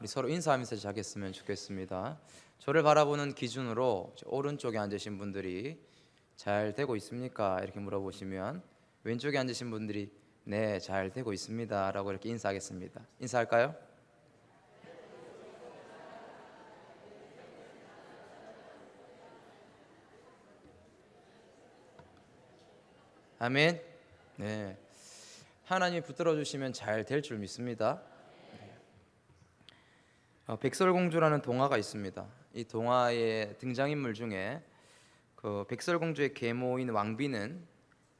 우리 서로 인사하면서 시작했으면 좋겠습니다. 저를 바라보는 기준으로 오른쪽에 앉으신 분들이 잘 되고 있습니까? 이렇게 물어보시면 왼쪽에 앉으신 분들이 네, 잘 되고 있습니다 라고 이렇게 인사하겠습니다. 인사할까요? 아멘. 네, 하나님이 붙들어 주시면 잘 될 줄 믿습니다. 백설공주라는 동화가 있습니다. 이 동화의 등장인물 중에 그 백설공주의 계모인 왕비는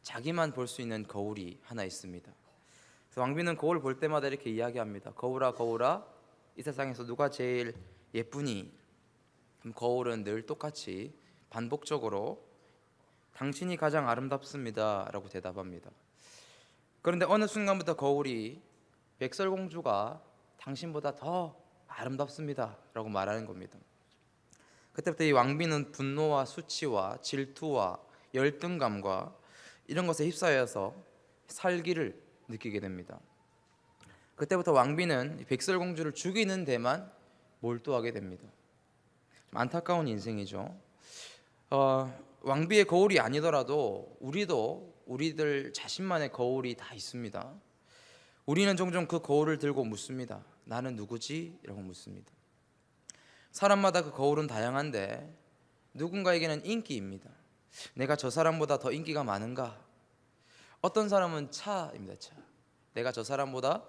자기만 볼 수 있는 거울이 하나 있습니다. 그래서 왕비는 거울 볼 때마다 이렇게 이야기합니다. 거울아 거울아, 이 세상에서 누가 제일 예쁘니? 그럼 거울은 늘 똑같이 반복적으로 당신이 가장 아름답습니다 라고 대답합니다. 그런데 어느 순간부터 거울이 백설공주가 당신보다 더 아름답습니다 라고 말하는 겁니다. 그때부터 이 왕비는 분노와 수치와 질투와 열등감과 이런 것에 휩싸여서 살기를 느끼게 됩니다. 그때부터 왕비는 백설공주를 죽이는 데만 몰두하게 됩니다. 좀 안타까운 인생이죠. 왕비의 거울이 아니더라도 우리들 자신만의 거울이 다 있습니다. 우리는 종종 그 거울을 들고 묻습니다. 나는 누구지? 라고 묻습니다. 사람마다 그 거울은 다양한데 누군가에게는 인기입니다. 내가 저 사람보다 더 인기가 많은가? 어떤 사람은 차입니다. 차. 내가 저 사람보다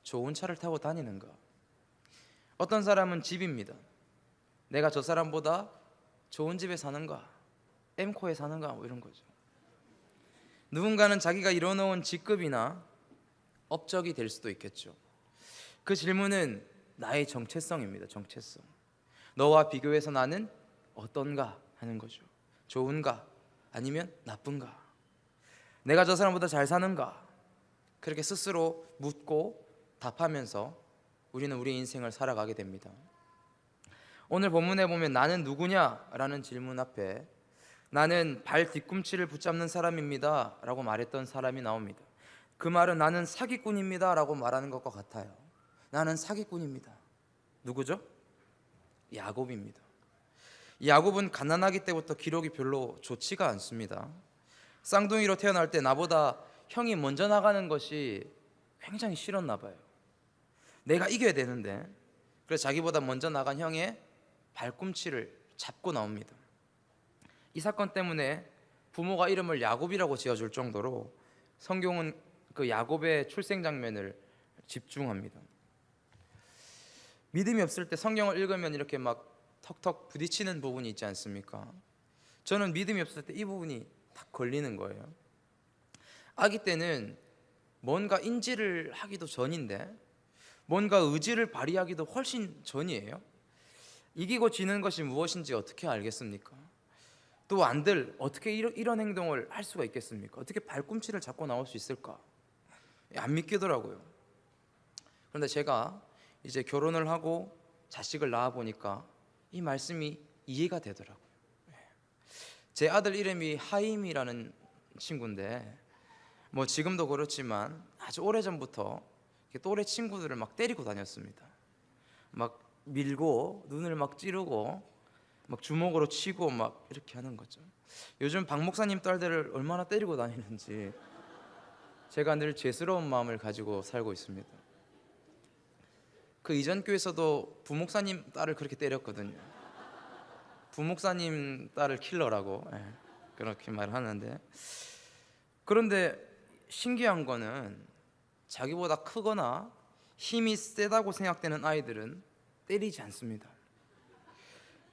좋은 차를 타고 다니는가? 어떤 사람은 집입니다. 내가 저 사람보다 좋은 집에 사는가? 엠코에 사는가? 뭐 이런 거죠. 누군가는 자기가 이뤄놓은 직급이나 업적이 될 수도 있겠죠. 그 질문은 나의 정체성입니다. 정체성. 너와 비교해서 나는 어떤가 하는 거죠. 좋은가? 아니면 나쁜가? 내가 저 사람보다 잘 사는가? 그렇게 스스로 묻고 답하면서 우리는 우리 인생을 살아가게 됩니다. 오늘 본문에 보면 나는 누구냐라는 질문 앞에 나는 발 뒤꿈치를 붙잡는 사람입니다 라고 말했던 사람이 나옵니다. 그 말은 나는 사기꾼입니다 라고 말하는 것과 같아요. 나는 사기꾼입니다. 누구죠? 야곱입니다. 야곱은 가난하기 때부터 기록이 별로 좋지가 않습니다. 쌍둥이로 태어날 때 나보다 형이 먼저 나가는 것이 굉장히 싫었나 봐요. 내가 이겨야 되는데, 그래서 자기보다 먼저 나간 형의 발꿈치를 잡고 나옵니다. 이 사건 때문에 부모가 이름을 야곱이라고 지어줄 정도로 성경은 그 야곱의 출생 장면을 집중합니다. 믿음이 없을 때 성경을 읽으면 이렇게 막 턱턱 부딪히는 부분이 있지 않습니까? 저는 믿음이 없을 때 이 부분이 딱 걸리는 거예요. 아기 때는 뭔가 인지를 하기도 전인데 뭔가 의지를 발휘하기도 훨씬 전이에요. 이기고 지는 것이 무엇인지 어떻게 알겠습니까? 또 안들 어떻게 이런 행동을 할 수가 있겠습니까? 어떻게 발꿈치를 잡고 나올 수 있을까? 안 믿기더라고요. 그런데 제가 이제 결혼을 하고 자식을 낳아 보니까 이 말씀이 이해가 되더라고요. 제 아들 이름이 하임이라는 친구인데 뭐 지금도 그렇지만 아주 오래전부터 또래 친구들을 막 때리고 다녔습니다. 막 밀고 눈을 막 찌르고 막 주먹으로 치고 막 이렇게 하는 거죠. 요즘 박 목사님 딸들을 얼마나 때리고 다니는지 제가 늘 죄스러운 마음을 가지고 살고 있습니다. 그 이전 교회에서도 부목사님 딸을 그렇게 때렸거든요. 부목사님 딸을 킬러라고 그렇게 말하는데, 그런데 신기한 거는 자기보다 크거나 힘이 세다고 생각되는 아이들은 때리지 않습니다.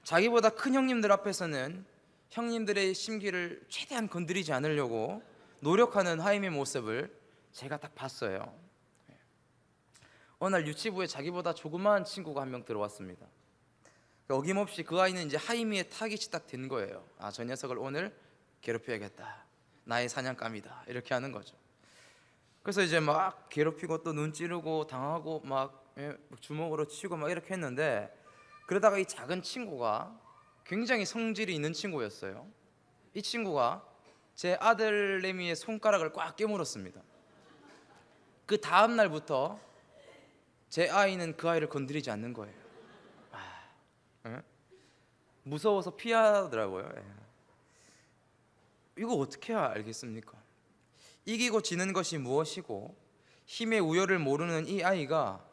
자기보다 큰 형님들 앞에서는 형님들의 심기를 최대한 건드리지 않으려고 노력하는 하임의 모습을 제가 딱 봤어요. 어느 날 유치부에 자기보다 조그마한 친구가 한 명 들어왔습니다. 어김없이 그 아이는 이제 하임이의 타깃이 딱 된 거예요. 아, 저 녀석을 오늘 괴롭혀야겠다. 나의 사냥감이다. 이렇게 하는 거죠. 그래서 이제 막 괴롭히고 또 눈 찌르고 당하고 막 주먹으로 치고 막 이렇게 했는데, 그러다가 이 작은 친구가 굉장히 성질이 있는 친구였어요. 이 친구가 제 아들내미의 손가락을 꽉 깨물었습니다. 그 다음 날부터 제 아이는 그 아이를 건드리지 않는 거예요. 예? 무서워서 피하더라고요. 예. 이거 어떻게 해야 알겠습니까? 이기고 지는 것이 무엇이고 힘의 우열을 모르는 이 아이가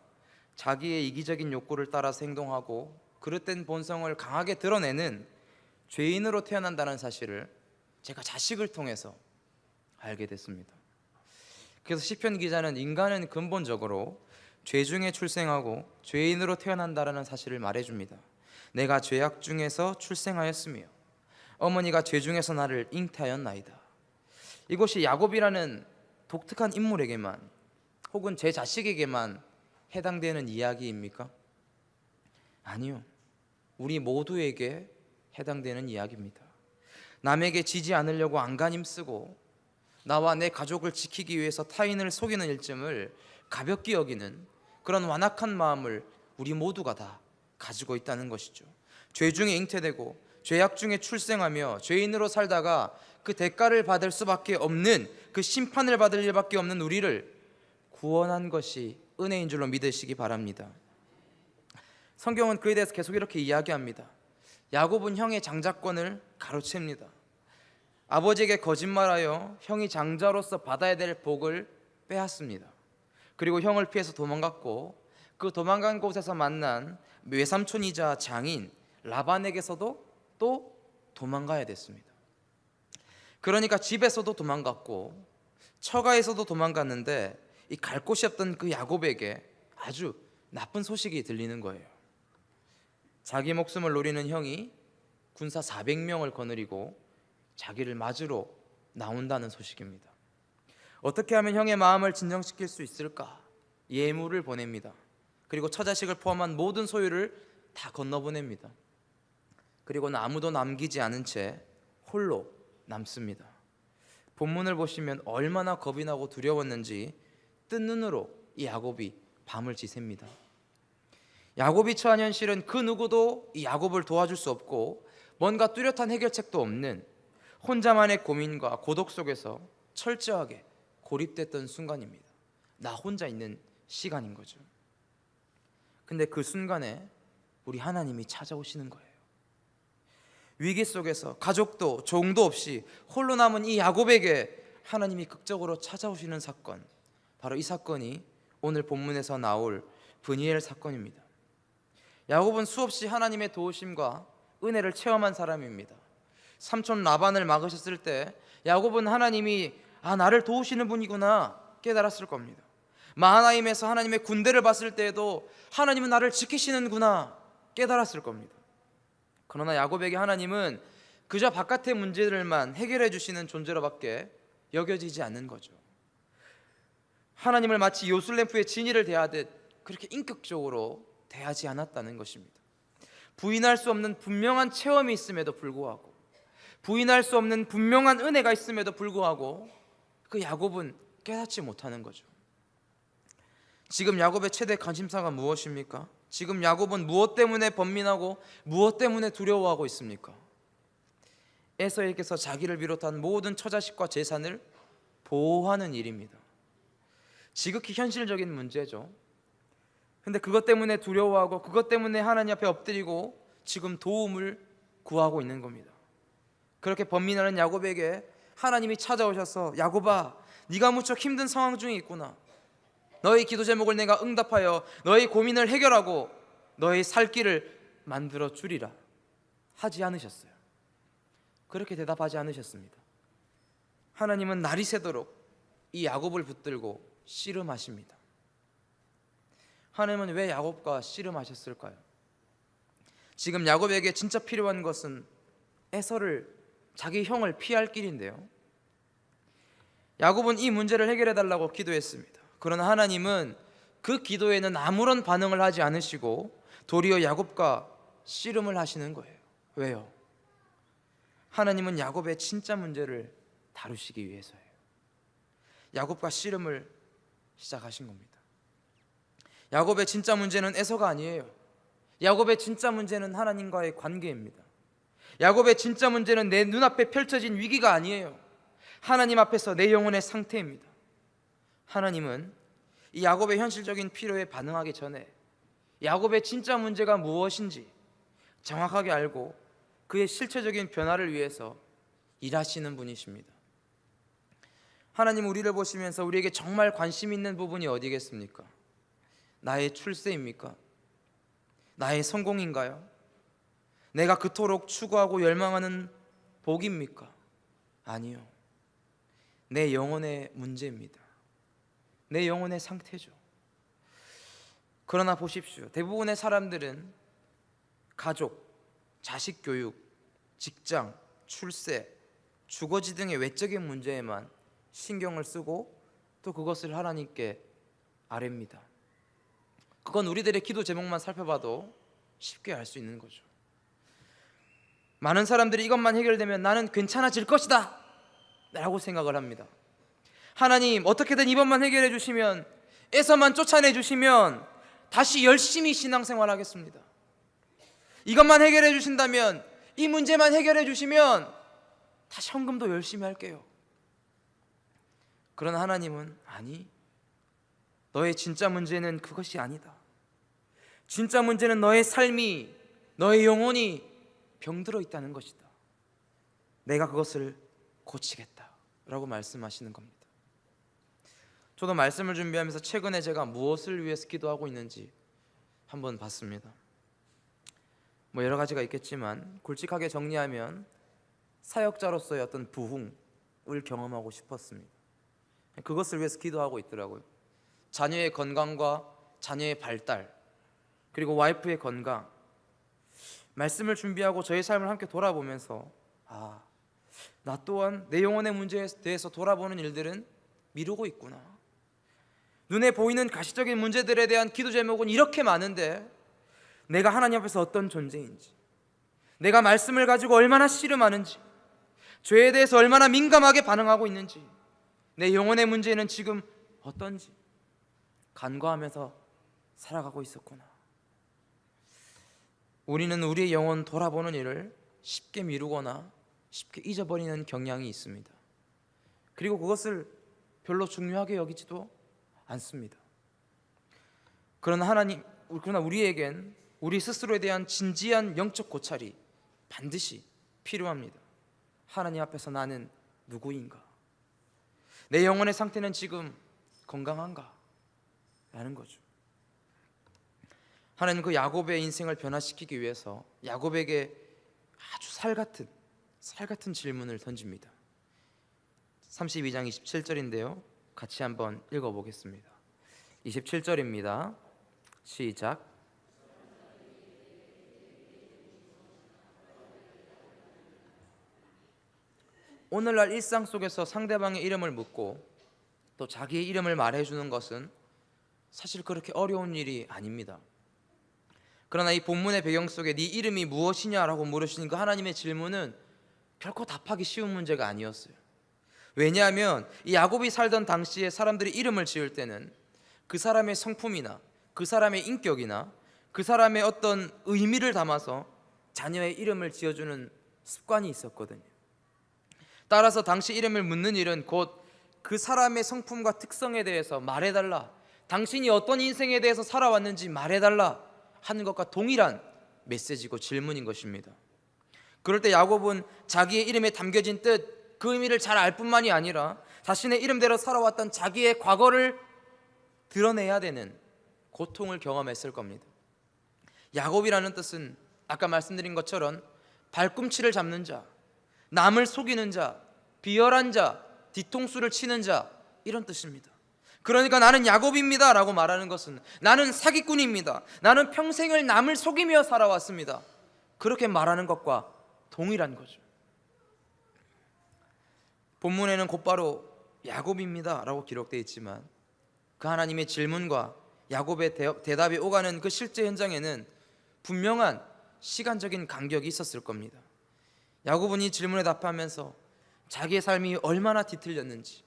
자기의 이기적인 욕구를 따라서 행동하고 그릇된 본성을 강하게 드러내는 죄인으로 태어난다는 사실을 제가 자식을 통해서 알게 됐습니다. 그래서 시편 기자는 인간은 근본적으로 죄 중에 출생하고 죄인으로 태어난다는 사실을 말해줍니다. 내가 죄악 중에서 출생하였으며 어머니가 죄 중에서 나를 잉태하였나이다. 이것이 야곱이라는 독특한 인물에게만 혹은 제 자식에게만 해당되는 이야기입니까? 아니요. 우리 모두에게 해당되는 이야기입니다. 남에게 지지 않으려고 안간힘 쓰고 나와 내 가족을 지키기 위해서 타인을 속이는 일점을 가볍게 여기는 그런 완악한 마음을 우리 모두가 다 가지고 있다는 것이죠. 죄 중에 잉태되고 죄악 중에 출생하며 죄인으로 살다가 그 대가를 받을 수밖에 없는, 그 심판을 받을 일밖에 없는 우리를 구원한 것이 은혜인 줄로 믿으시기 바랍니다. 성경은 그에 대해서 계속 이렇게 이야기합니다. 야곱은 형의 장자권을 가로챕니다. 아버지에게 거짓말하여 형이 장자로서 받아야 될 복을 빼앗습니다. 그리고 형을 피해서 도망갔고 그 도망간 곳에서 만난 외삼촌이자 장인 라반에게서도 또 도망가야 됐습니다. 그러니까 집에서도 도망갔고 처가에서도 도망갔는데 이 갈 곳이 없던 그 야곱에게 아주 나쁜 소식이 들리는 거예요. 자기 목숨을 노리는 형이 군사 400명을 거느리고 자기를 맞으러 나온다는 소식입니다. 어떻게 하면 형의 마음을 진정시킬 수 있을까? 예물을 보냅니다. 그리고 처자식을 포함한 모든 소유를 다 건너보냅니다. 그리고는 아무도 남기지 않은 채 홀로 남습니다. 본문을 보시면 얼마나 겁이 나고 두려웠는지 뜬 눈으로 이 야곱이 밤을 지새입니다. 야곱이 처한 현실은 그 누구도 이 야곱을 도와줄 수 없고 뭔가 뚜렷한 해결책도 없는 혼자만의 고민과 고독 속에서 철저하게 고립됐던 순간입니다. 나 혼자 있는 시간인 거죠. 근데 그 순간에 우리 하나님이 찾아오시는 거예요. 위기 속에서 가족도 종도 없이 홀로 남은 이 야곱에게 하나님이 극적으로 찾아오시는 사건, 바로 이 사건이 오늘 본문에서 나올 브니엘 사건입니다. 야곱은 수없이 하나님의 도우심과 은혜를 체험한 사람입니다. 삼촌 라반을 막으셨을 때 야곱은 하나님이 나를 도우시는 분이구나 깨달았을 겁니다. 마하나임에서 하나님의 군대를 봤을 때에도 하나님은 나를 지키시는구나 깨달았을 겁니다. 그러나 야곱에게 하나님은 그저 바깥의 문제들만 해결해 주시는 존재로밖에 여겨지지 않는 거죠. 하나님을 마치 요술램프의 진이를 대하듯 그렇게 인격적으로 대하지 않았다는 것입니다. 부인할 수 없는 분명한 체험이 있음에도 불구하고, 부인할 수 없는 분명한 은혜가 있음에도 불구하고 그 야곱은 깨닫지 못하는 거죠. 지금 야곱의 최대 관심사가 무엇입니까? 지금 야곱은 무엇 때문에 번민하고 무엇 때문에 두려워하고 있습니까? 에서에게서 자기를 비롯한 모든 처자식과 재산을 보호하는 일입니다. 지극히 현실적인 문제죠. 근데 그것 때문에 두려워하고 그것 때문에 하나님 앞에 엎드리고 지금 도움을 구하고 있는 겁니다. 그렇게 번민하는 야곱에게 하나님이 찾아오셔서 야곱아, 네가 무척 힘든 상황 중에 있구나. 너의 기도 제목을 내가 응답하여 너의 고민을 해결하고 너의 살 길을 만들어 주리라 하지 않으셨어요. 그렇게 대답하지 않으셨습니다. 하나님은 날이 새도록 이 야곱을 붙들고 씨름하십니다. 하나님은 왜 야곱과 씨름하셨을까요? 지금 야곱에게 진짜 필요한 것은 에서를, 자기 형을 피할 길인데요. 야곱은 이 문제를 해결해 달라고 기도했습니다. 그러나 하나님은 그 기도에는 아무런 반응을 하지 않으시고 도리어 야곱과 씨름을 하시는 거예요. 왜요? 하나님은 야곱의 진짜 문제를 다루시기 위해서예요. 야곱과 씨름을 시작하신 겁니다. 야곱의 진짜 문제는 에서가 아니에요. 야곱의 진짜 문제는 하나님과의 관계입니다. 야곱의 진짜 문제는 내 눈앞에 펼쳐진 위기가 아니에요. 하나님 앞에서 내 영혼의 상태입니다. 하나님은 이 야곱의 현실적인 필요에 반응하기 전에 야곱의 진짜 문제가 무엇인지 정확하게 알고 그의 실체적인 변화를 위해서 일하시는 분이십니다. 하나님 우리를 보시면서 우리에게 정말 관심 있는 부분이 어디겠습니까? 나의 출세입니까? 나의 성공인가요? 내가 그토록 추구하고 열망하는 복입니까? 아니요. 내 영혼의 문제입니다. 내 영혼의 상태죠. 그러나 보십시오. 대부분의 사람들은 가족, 자식 교육, 직장, 출세, 주거지 등의 외적인 문제에만 신경을 쓰고 또 그것을 하나님께 아뢰입니다. 그건 우리들의 기도 제목만 살펴봐도 쉽게 알 수 있는 거죠. 많은 사람들이 이것만 해결되면 나는 괜찮아질 것이다 라고 생각을 합니다. 하나님 어떻게든 이것만 해결해 주시면, 에서만 쫓아내 주시면 다시 열심히 신앙생활 하겠습니다. 이것만 해결해 주신다면, 이 문제만 해결해 주시면 다시 헌금도 열심히 할게요. 그러나 하나님은 아니, 너의 진짜 문제는 그것이 아니다. 진짜 문제는 너의 삶이, 너의 영혼이 병들어 있다는 것이다. 내가 그것을 고치겠다 라고 말씀하시는 겁니다. 저도 말씀을 준비하면서 최근에 제가 무엇을 위해서 기도하고 있는지 한번 봤습니다. 여러 가지가 있겠지만 굵직하게 정리하면 사역자로서의 어떤 부흥을 경험하고 싶었습니다. 그것을 위해서 기도하고 있더라고요. 자녀의 건강과 자녀의 발달, 그리고 와이프의 건강. 말씀을 준비하고 저의 삶을 함께 돌아보면서 나 또한 내 영혼의 문제에 대해서 돌아보는 일들은 미루고 있구나. 눈에 보이는 가시적인 문제들에 대한 기도 제목은 이렇게 많은데 내가 하나님 앞에서 어떤 존재인지, 내가 말씀을 가지고 얼마나 씨름하는지, 죄에 대해서 얼마나 민감하게 반응하고 있는지, 내 영혼의 문제는 지금 어떤지 간과하면서 살아가고 있었구나. 우리는 우리의 영혼 돌아보는 일을 쉽게 미루거나 쉽게 잊어버리는 경향이 있습니다. 그리고 그것을 별로 중요하게 여기지도 않습니다. 그러나 우리에겐 우리 스스로에 대한 진지한 영적 고찰이 반드시 필요합니다. 하나님 앞에서 나는 누구인가? 내 영혼의 상태는 지금 건강한가? 라는 거죠. 하나님 그 야곱의 인생을 변화시키기 위해서 야곱에게 아주 살같은 질문을 던집니다. 32장 27절인데요 같이 한번 읽어보겠습니다. 27절입니다 시작. 오늘날 일상 속에서 상대방의 이름을 묻고 또 자기의 이름을 말해주는 것은 사실 그렇게 어려운 일이 아닙니다. 그러나 이 본문의 배경 속에 네 이름이 무엇이냐라고 물으시는 그 하나님의 질문은 결코 답하기 쉬운 문제가 아니었어요. 왜냐하면 이 야곱이 살던 당시에 사람들이 이름을 지을 때는 그 사람의 성품이나 그 사람의 인격이나 그 사람의 어떤 의미를 담아서 자녀의 이름을 지어주는 습관이 있었거든요. 따라서 당시 이름을 묻는 일은 곧 그 사람의 성품과 특성에 대해서 말해달라, 당신이 어떤 인생에 대해서 살아왔는지 말해달라 하는 것과 동일한 메시지고 질문인 것입니다. 그럴 때 야곱은 자기의 이름에 담겨진 뜻, 그 의미를 잘 알 뿐만이 아니라 자신의 이름대로 살아왔던 자기의 과거를 드러내야 되는 고통을 경험했을 겁니다. 야곱이라는 뜻은 아까 말씀드린 것처럼 발꿈치를 잡는 자, 남을 속이는 자, 비열한 자, 뒤통수를 치는 자, 이런 뜻입니다. 그러니까 나는 야곱입니다 라고 말하는 것은 나는 사기꾼입니다, 나는 평생을 남을 속이며 살아왔습니다, 그렇게 말하는 것과 동일한 거죠. 본문에는 곧바로 야곱입니다 라고 기록되어 있지만 그 하나님의 질문과 야곱의 대답이 오가는 그 실제 현장에는 분명한 시간적인 간격이 있었을 겁니다. 야곱은 이 질문에 답하면서 자기의 삶이 얼마나 뒤틀렸는지,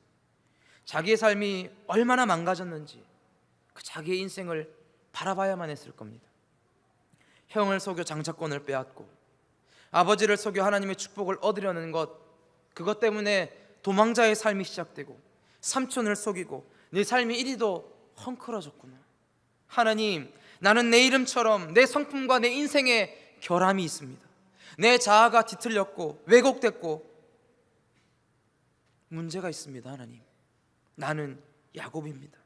자기의 삶이 얼마나 망가졌는지 그 자기의 인생을 바라봐야만 했을 겁니다. 형을 속여 장자권을 빼앗고 아버지를 속여 하나님의 축복을 얻으려는 것, 그것 때문에 도망자의 삶이 시작되고 삼촌을 속이고 내 삶이 이리도 헝클어졌구나. 하나님, 나는 내 이름처럼 내 성품과 내 인생에 결함이 있습니다. 내 자아가 뒤틀렸고 왜곡됐고 문제가 있습니다. 하나님, 나는 야곱입니다.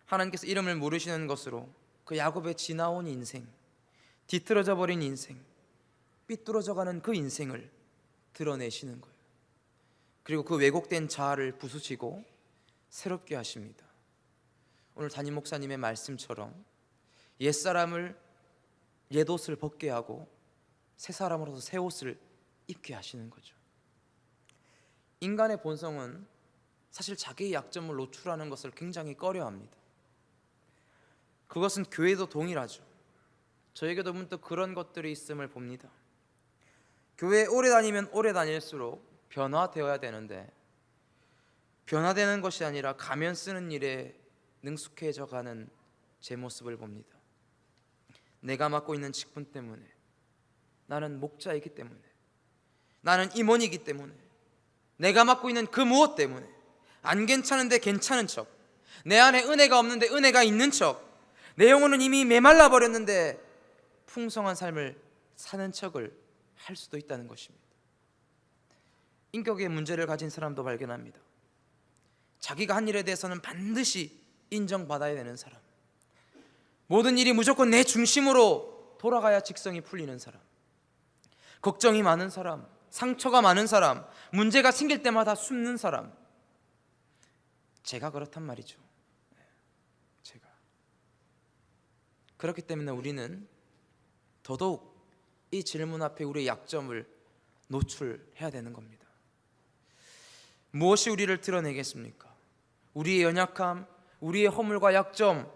하나님께서 이름을 모르시는 것으로 그 야곱의 지나온 인생, 뒤틀어져 버린 인생, 삐뚤어져가는 그 인생을 드러내시는 거예요. 그리고 그 왜곡된 자아를 부수시고 새롭게 하십니다. 오늘 담임 목사님의 말씀처럼 옛사람을 옛옷을 벗게 하고 새 사람으로서 새 옷을 입게 하시는 거죠. 인간의 본성은 사실 자기의 약점을 노출하는 것을 굉장히 꺼려합니다. 그것은 교회도 동일하죠. 저에게도 문득 그런 것들이 있음을 봅니다. 교회에 오래 다니면 오래 다닐수록 변화되어야 되는데 변화되는 것이 아니라 가면 쓰는 일에 능숙해져 가는 제 모습을 봅니다. 내가 맡고 있는 직분 때문에, 나는 목자이기 때문에, 나는 임원이기 때문에, 내가 맡고 있는 그 무엇 때문에 안 괜찮은데 괜찮은 척, 내 안에 은혜가 없는데 은혜가 있는 척, 내 영혼은 이미 메말라 버렸는데 풍성한 삶을 사는 척을 할 수도 있다는 것입니다. 인격의 문제를 가진 사람도 발견합니다. 자기가 한 일에 대해서는 반드시 인정받아야 되는 사람, 모든 일이 무조건 내 중심으로 돌아가야 직성이 풀리는 사람, 걱정이 많은 사람, 상처가 많은 사람, 문제가 생길 때마다 숨는 사람. 제가 그렇단 말이죠. 제가 그렇기 때문에 우리는 더더욱 이 질문 앞에 우리의 약점을 노출해야 되는 겁니다. 무엇이 우리를 드러내겠습니까? 우리의 연약함, 우리의 허물과 약점,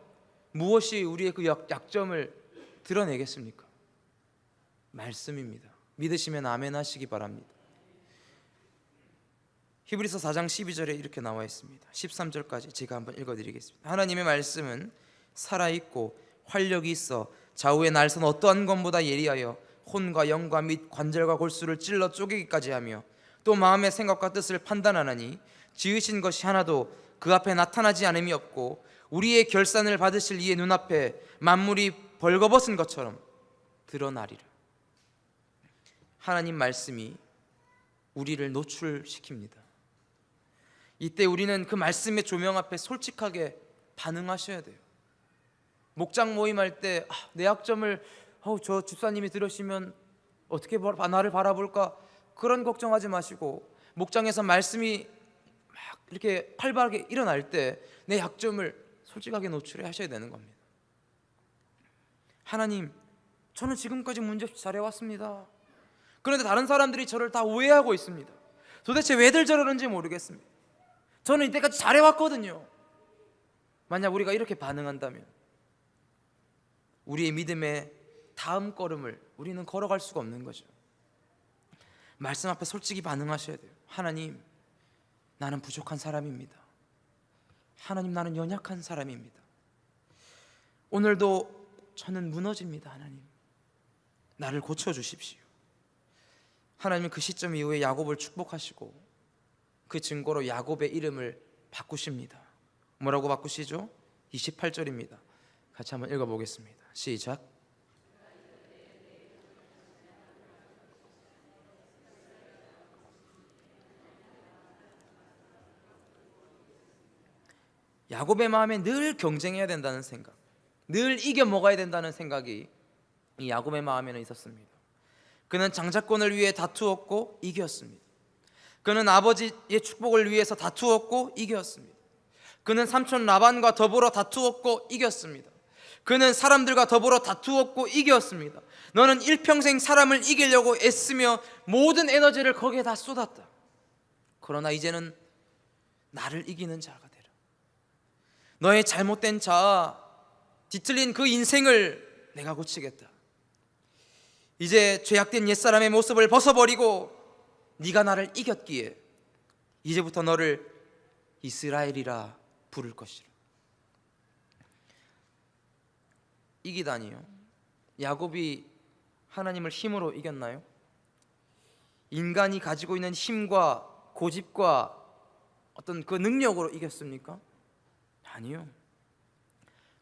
무엇이 우리의 그 약점을 드러내겠습니까? 말씀입니다. 믿으시면 아멘 하시기 바랍니다. 히브리서 4장 12절에 이렇게 나와 있습니다. 13절까지 제가 한번 읽어드리겠습니다. 하나님의 말씀은 살아있고 활력이 있어 좌우의 날선 어떠한 것보다 예리하여 혼과 영과 및 관절과 골수를 찔러 쪼개기까지 하며 또 마음의 생각과 뜻을 판단하나니 지으신 것이 하나도 그 앞에 나타나지 않음이 없고 우리의 결산을 받으실 이의 눈앞에 만물이 벌거벗은 것처럼 드러나리라. 하나님 말씀이 우리를 노출시킵니다. 이때 우리는 그 말씀의 조명 앞에 솔직하게 반응하셔야 돼요. 목장 모임할 때 내 약점을 저 집사님이 들으시면 어떻게 나를 바라볼까, 그런 걱정하지 마시고 목장에서 말씀이 막 이렇게 활발하게 일어날 때 내 약점을 솔직하게 노출해 하셔야 되는 겁니다. 하나님, 저는 지금까지 문제없이 잘해왔습니다. 그런데 다른 사람들이 저를 다 오해하고 있습니다. 도대체 왜들 저러는지 모르겠습니다. 저는 이때까지 잘해왔거든요. 만약 우리가 이렇게 반응한다면 우리의 믿음의 다음 걸음을 우리는 걸어갈 수가 없는 거죠. 말씀 앞에 솔직히 반응하셔야 돼요. 하나님, 나는 부족한 사람입니다. 하나님, 나는 연약한 사람입니다. 오늘도 저는 무너집니다. 하나님, 나를 고쳐주십시오. 하나님은 그 시점 이후에 야곱을 축복하시고 그 증거로 야곱의 이름을 바꾸십니다. 뭐라고 바꾸시죠? 28절입니다. 같이 한번 읽어보겠습니다. 시작. 야곱의 마음에 늘 경쟁해야 된다는 생각, 늘 이겨 먹어야 된다는 생각이 이 야곱의 마음에는 있었습니다. 그는 장자권을 위해 다투었고 이겼습니다. 그는 아버지의 축복을 위해서 다투었고 이겼습니다. 그는 삼촌 라반과 더불어 다투었고 이겼습니다. 그는 사람들과 더불어 다투었고 이겼습니다. 너는 일평생 사람을 이기려고 애쓰며 모든 에너지를 거기에 다 쏟았다. 그러나 이제는 나를 이기는 자가 되라. 너의 잘못된 자아, 뒤틀린 그 인생을 내가 고치겠다. 이제 죄악된 옛사람의 모습을 벗어버리고 네가 나를 이겼기에 이제부터 너를 이스라엘이라 부를 것이라. 이기다니요? 야곱이 하나님을 힘으로 이겼나요? 인간이 가지고 있는 힘과 고집과 어떤 그 능력으로 이겼습니까? 아니요.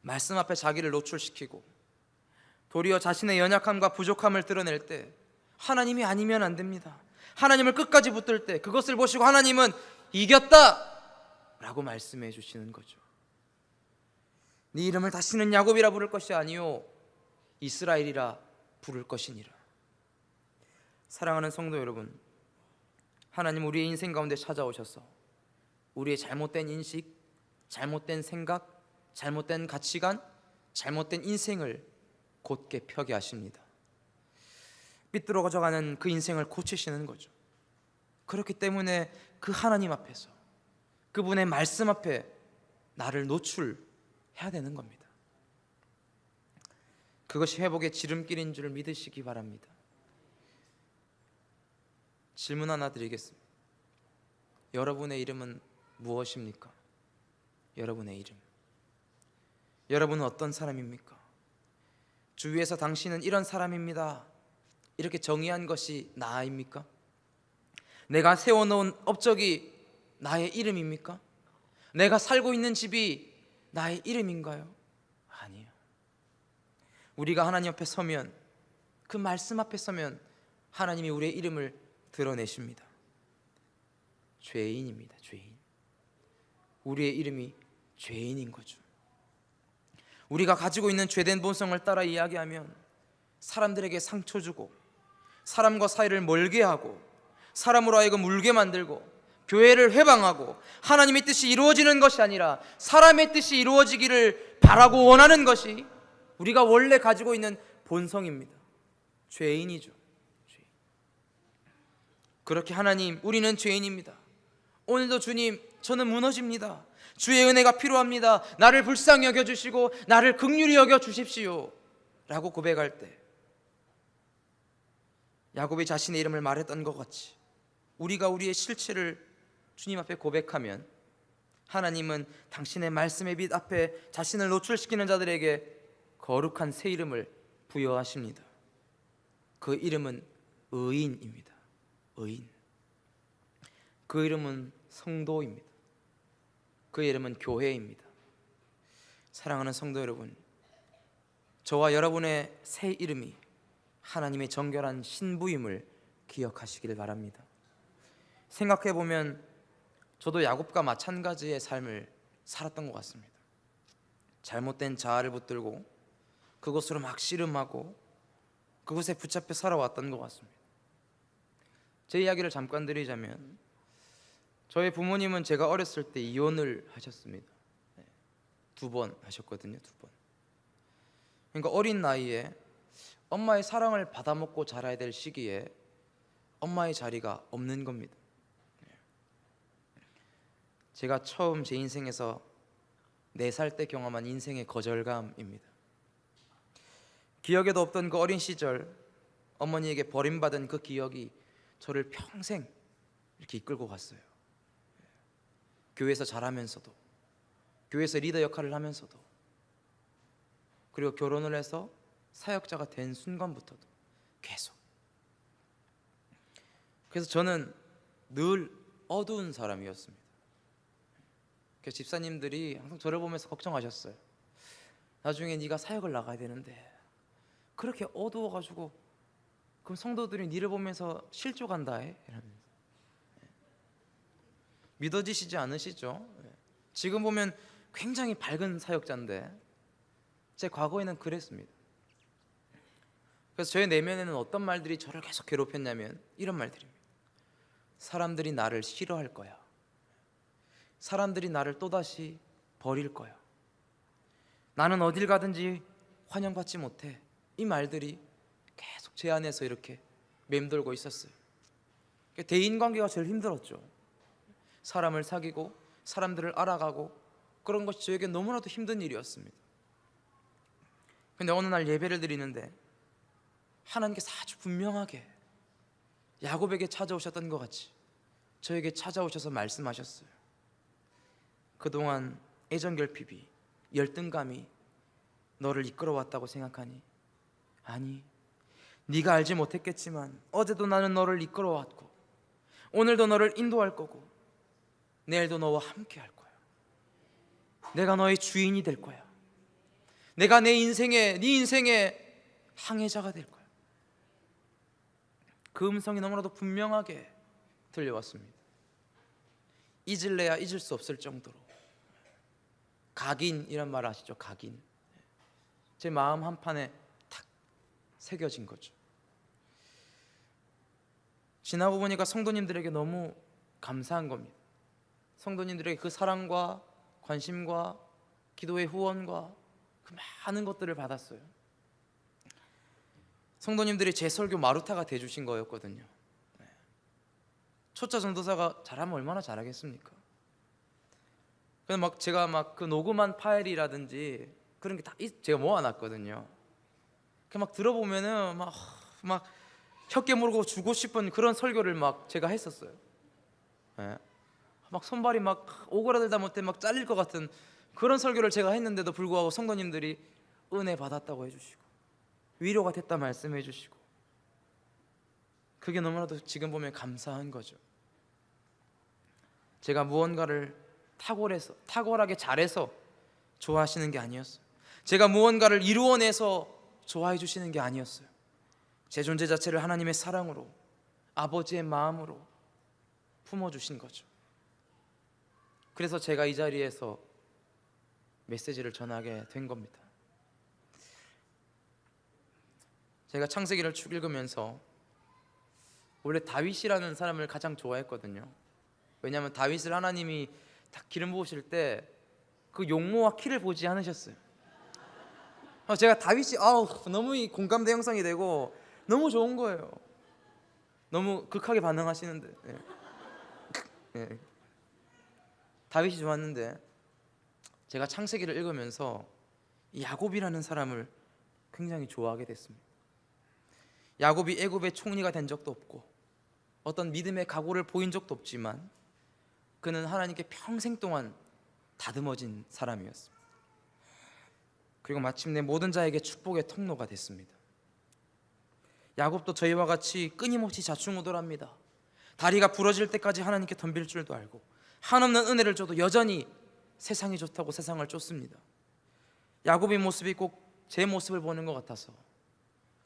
말씀 앞에 자기를 노출시키고 도리어 자신의 연약함과 부족함을 드러낼 때 하나님이 아니면 안 됩니다. 하나님을 끝까지 붙들 때 그것을 보시고 하나님은 이겼다 라고 말씀해 주시는 거죠. 네 이름을 다시는 야곱이라 부를 것이 아니요 이스라엘이라 부를 것이니라. 사랑하는 성도 여러분, 하나님 우리의 인생 가운데 찾아오셔서 우리의 잘못된 인식, 잘못된 생각, 잘못된 가치관, 잘못된 인생을 곧게 펴게 하십니다. 삐뚤어져가는 그 인생을 고치시는 거죠. 그렇기 때문에 그 하나님 앞에서 그분의 말씀 앞에 나를 노출해야 되는 겁니다. 그것이 회복의 지름길인 줄 믿으시기 바랍니다. 질문 하나 드리겠습니다. 여러분의 이름은 무엇입니까? 여러분의 이름. 여러분은 어떤 사람입니까? 주위에서 당신은 이런 사람입니다 이렇게 정의한 것이 나입니까? 내가 세워놓은 업적이 나의 이름입니까? 내가 살고 있는 집이 나의 이름인가요? 아니요. 우리가 하나님 앞에 서면, 그 말씀 앞에 서면 하나님이 우리의 이름을 드러내십니다. 죄인입니다. 죄인. 우리의 이름이 죄인인 거죠. 우리가 가지고 있는 죄된 본성을 따라 이야기하면 사람들에게 상처 주고 사람과 사이를 멀게 하고 사람으로 하여금 울게 만들고 교회를 회방하고 하나님의 뜻이 이루어지는 것이 아니라 사람의 뜻이 이루어지기를 바라고 원하는 것이 우리가 원래 가지고 있는 본성입니다. 죄인이죠. 죄인. 그렇게 하나님, 우리는 죄인입니다. 오늘도 주님, 저는 무너집니다. 주의 은혜가 필요합니다. 나를 불쌍히 여겨주시고 나를 긍휼히 여겨주십시오 라고 고백할 때 야곱이 자신의 이름을 말했던 것 같이 우리가 우리의 실체를 주님 앞에 고백하면 하나님은 당신의 말씀의 빛 앞에 자신을 노출시키는 자들에게 거룩한 새 이름을 부여하십니다. 그 이름은 의인입니다. 의인. 그 이름은 성도입니다. 그 이름은 교회입니다. 사랑하는 성도 여러분, 저와 여러분의 새 이름이 하나님의 정결한 신부임을 기억하시길 바랍니다. 생각해보면 저도 야곱과 마찬가지의 삶을 살았던 것 같습니다. 잘못된 자아를 붙들고 그것으로 막 씨름하고 그것에 붙잡혀 살아왔던 것 같습니다. 제 이야기를 잠깐 드리자면 저희 부모님은 제가 어렸을 때 이혼을 하셨습니다. 2번 하셨거든요. 2번. 그러니까 어린 나이에 엄마의 사랑을 받아먹고 자라야 될 시기에 엄마의 자리가 없는 겁니다. 제가 처음 제 인생에서 4살 때 경험한 인생의 거절감입니다. 기억에도 없던 그 어린 시절 어머니에게 버림받은 그 기억이 저를 평생 이렇게 이끌고 갔어요. 교회에서 자라면서도, 교회에서 리더 역할을 하면서도, 그리고 결혼을 해서 사역자가 된 순간부터도 계속. 그래서 저는 늘 어두운 사람이었습니다. 그래서 집사님들이 항상 저를 보면서 걱정하셨어요. 나중에 네가 사역을 나가야 되는데 그렇게 어두워가지고 그럼 성도들이 니를 보면서 실족한다 해? 이러면서. 믿어지시지 않으시죠? 지금 보면 굉장히 밝은 사역자인데 제 과거에는 그랬습니다. 그래서 저의 내면에는 어떤 말들이 저를 계속 괴롭혔냐면 이런 말들입니다. 사람들이 나를 싫어할 거야. 사람들이 나를 또다시 버릴 거야. 나는 어딜 가든지 환영받지 못해. 이 말들이 계속 제 안에서 이렇게 맴돌고 있었어요. 대인관계가 제일 힘들었죠. 사람을 사귀고 사람들을 알아가고 그런 것이 저에게 너무나도 힘든 일이었습니다. 근데 어느 날 예배를 드리는데 하나님께서 아주 분명하게 야곱에게 찾아오셨던 것 같이 저에게 찾아오셔서 말씀하셨어요. 그동안 애정결핍이, 열등감이 너를 이끌어왔다고 생각하니? 아니, 네가 알지 못했겠지만 어제도 나는 너를 이끌어왔고 오늘도 너를 인도할 거고 내일도 너와 함께 할 거야. 내가 너의 주인이 될 거야. 내가 네 인생의 항해자가 될 거야. 그 음성이 너무나도 분명하게 들려왔습니다. 잊을래야 잊을 수 없을 정도로. 각인이란 말 아시죠? 각인. 제 마음 한판에 탁 새겨진 거죠. 지나고 보니까 성도님들에게 너무 감사한 겁니다. 성도님들에게 그 사랑과 관심과 기도의 후원과 그 많은 것들을 받았어요. 성도님들이 제 설교 마루타가 돼주신 거였거든요. 초짜 전도사가 잘하면 얼마나 잘하겠습니까? 그래서 막 제가 막 그 녹음한 파일이라든지 그런 게 다 제가 모아놨거든요. 그 막 들어보면은 막 혀깨 물고 주고 싶은 그런 설교를 막 제가 했었어요. 막 손발이 막 오그라들다 못해 막 잘릴 것 같은 그런 설교를 제가 했는데도 불구하고 성도님들이 은혜 받았다고 해주시고 위로가 됐다 말씀해 주시고, 그게 너무나도 지금 보면 감사한 거죠. 제가 무언가를 탁월하게 잘해서 좋아하시는 게 아니었어요. 제가 무언가를 이루어내서 좋아해 주시는 게 아니었어요. 제 존재 자체를 하나님의 사랑으로, 아버지의 마음으로 품어주신 거죠. 그래서 제가 이 자리에서 메시지를 전하게 된 겁니다. 제가 창세기를 쭉 읽으면서 원래 다윗이라는 사람을 가장 좋아했거든요. 왜냐하면 다윗을 하나님이 딱 기름 부으실 때 그 용모와 키를 보지 않으셨어요. 제가 다윗이 너무 이 공감대 형성이 되고 너무 좋은 거예요. 너무 극하게 반응하시는데 다윗이 좋았는데 제가 창세기를 읽으면서 야곱이라는 사람을 굉장히 좋아하게 됐습니다. 야곱이 애굽의 총리가 된 적도 없고 어떤 믿음의 각오를 보인 적도 없지만 그는 하나님께 평생 동안 다듬어진 사람이었습니다. 그리고 마침내 모든 자에게 축복의 통로가 됐습니다. 야곱도 저희와 같이 끊임없이 자충우돌합니다. 다리가 부러질 때까지 하나님께 덤빌 줄도 알고 한없는 은혜를 줘도 여전히 세상이 좋다고 세상을 쫓습니다. 야곱의 모습이 꼭 제 모습을 보는 것 같아서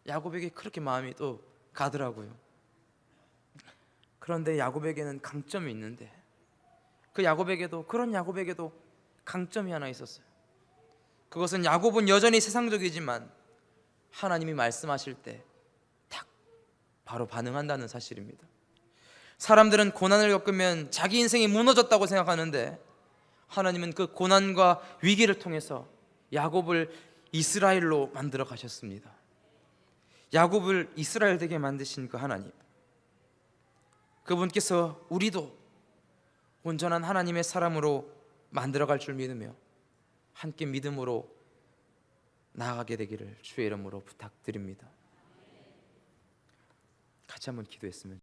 야곱에게 그렇게 마음이 또 가더라고요. 그런데 야곱에게는 강점이 있는데 그런 야곱에게도 강점이 하나 있었어요. 그것은 야곱은 여전히 세상적이지만 하나님이 말씀하실 때 딱 바로 반응한다는 사실입니다. 사람들은 고난을 겪으면 자기 인생이 무너졌다고 생각하는데 하나님은 그 고난과 위기를 통해서 야곱을 이스라엘로 만들어 가셨습니다. 야곱을 이스라엘 되게 만드신 그 하나님, 그분께서 우리도 온전한 하나님의 사람으로 만들어갈 줄 믿으며 함께 믿음으로 나아가게 되기를 주의 이름으로 부탁드립니다. 같이 한번 기도했으면